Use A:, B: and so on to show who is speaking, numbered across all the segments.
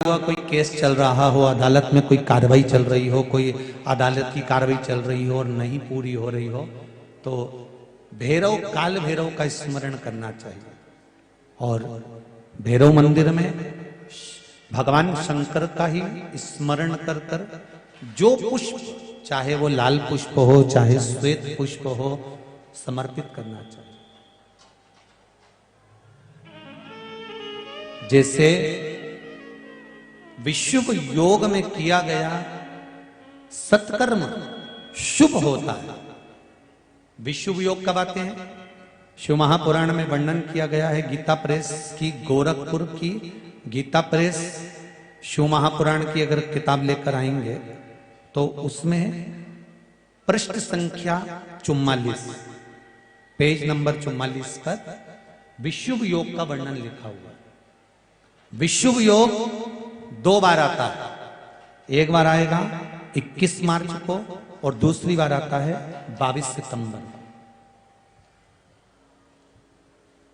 A: हुआ कोई केस चल रहा हो, अदालत में कोई कार्रवाई चल रही हो, कोई अदालत की कार्रवाई चल रही हो और नहीं पूरी हो रही हो, तो भैरव काल भैरव का स्मरण करना चाहिए। और भैरव मंदिर में भगवान शंकर का ही स्मरण कर कर जो पुष्प, चाहे वो लाल पुष्प हो चाहे श्वेत पुष्प हो, समर्पित करना चाहिए। जैसे विशुभ योग में किया गया सत्कर्म शुभ होता है। विशुभ योग कब आते हैं? शिव महापुराण में वर्णन किया गया है। गीता प्रेस की, गोरखपुर की गीता प्रेस शिव महापुराण की अगर किताब लेकर आएंगे तो उसमें पृष्ठ संख्या 44, पेज नंबर 44 पर विशुभ योग का वर्णन लिखा हुआ है। विशुभ योग 2 बार आता है। एक बार आएगा 21 मार्च को और दूसरी बार आता है 22 सितंबर।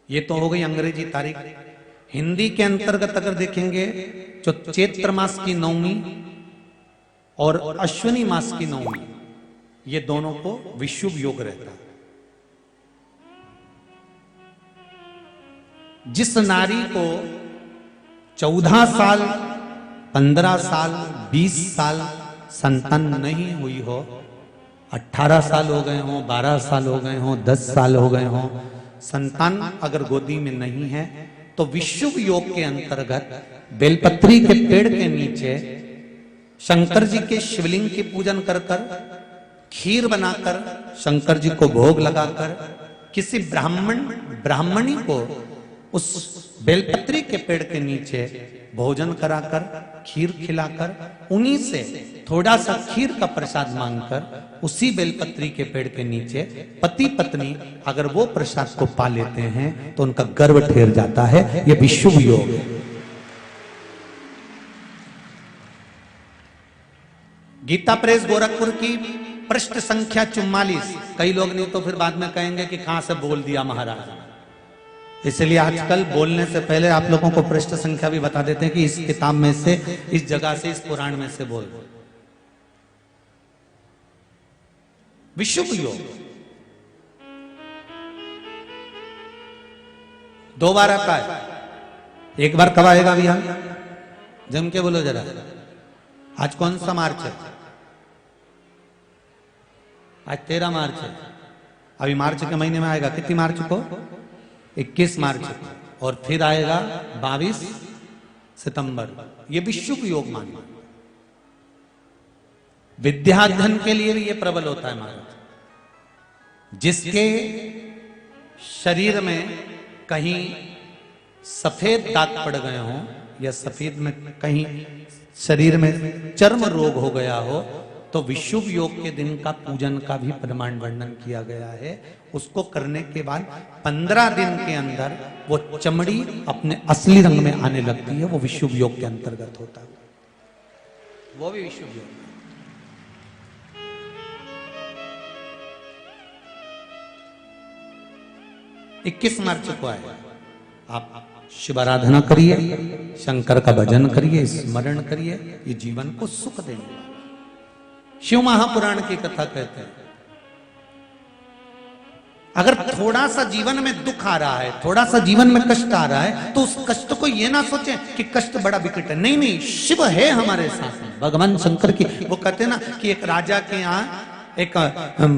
A: ये तो हो गई अंग्रेजी तारीख। हिंदी के अंतर्गत अगर देखेंगे जो चैत्र मास की नवमी और अश्विनी मास की नवमी, ये दोनों को विशुभ योग रहता है। जिस नारी को 14 साल, 15 साल, 20 साल संतान नहीं हुई हो, 18 साल हो गए हो, 12 साल हो गए हो, 10 साल हो गए हो, संतान अगर गोदी में नहीं है तो विशुभ योग के अंतर्गत बेलपत्री के पेड़ के नीचे शंकर जी के शिवलिंग की पूजन कर कर, खीर बनाकर शंकर जी को भोग लगाकर, किसी ब्राह्मणी को उस बेलपत्री के पेड़ के नीचे भोजन कराकर, खीर खिलाकर, उन्हीं से थोड़ा सा खीर का प्रसाद मांगकर, उसी बेलपत्री के पेड़ के नीचे पति पत्नी अगर वो प्रसाद को पा लेते हैं तो उनका गर्व ठहर जाता है। ये विशुभ योग है। गीता प्रेस गोरखपुर की पृष्ठ संख्या 44। कई लोग नहीं तो फिर बाद में कहेंगे कि कहां से बोल दिया महाराज। इसलिए आजकल बोलने से पहले आप लोगों को पृष्ठ संख्या भी बता देते हैं कि इस किताब में से, इस जगह से, इस पुराण में से बोल। विशुभ योग 2 बार आता है। एक बार कब आएगा भैया? जम के बोलो जरा। आज कौन सा मार्च है? आज 13 मार्च है। अभी मार्च के महीने में आएगा। कितनी मार्च को? 21 मार्च को। और फिर आएगा 22 सितंबर। ये विशुभ योग मानना। विद्याध्ययन के लिए भी ये प्रबल होता है महाराज। जिसके शरीर में कहीं सफेद दाग पड़ गए हों या सफेद में कहीं शरीर में चर्म रोग हो गया हो, तो विशुभ योग के दिन का पूजन का भी प्रमाण वर्णन किया गया है। उसको करने के बाद 15 दिन के अंदर वो चमड़ी अपने असली रंग में आने लगती है। वो विशुभ योग के अंतर्गत होता है। वो भी विशुभ योग। 21 मार्च को आए। आप शिव आराधना करिए, शंकर का भजन करिए, स्मरण करिए। ये जीवन को सुख देंगे। शिव महापुराण की कथा कहते हैं अगर थोड़ा सा जीवन में दुख आ रहा है, थोड़ा सा जीवन में कष्ट आ रहा है, तो उस कष्ट को ये ना सोचें कि कष्ट बड़ा विकट है। नहीं नहीं, शिव है हमारे साथ में। भगवान शंकर की वो कहते हैं ना कि एक राजा के यहाँ एक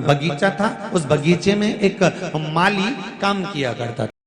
A: बगीचा था। उस बगीचे में एक माली काम किया करता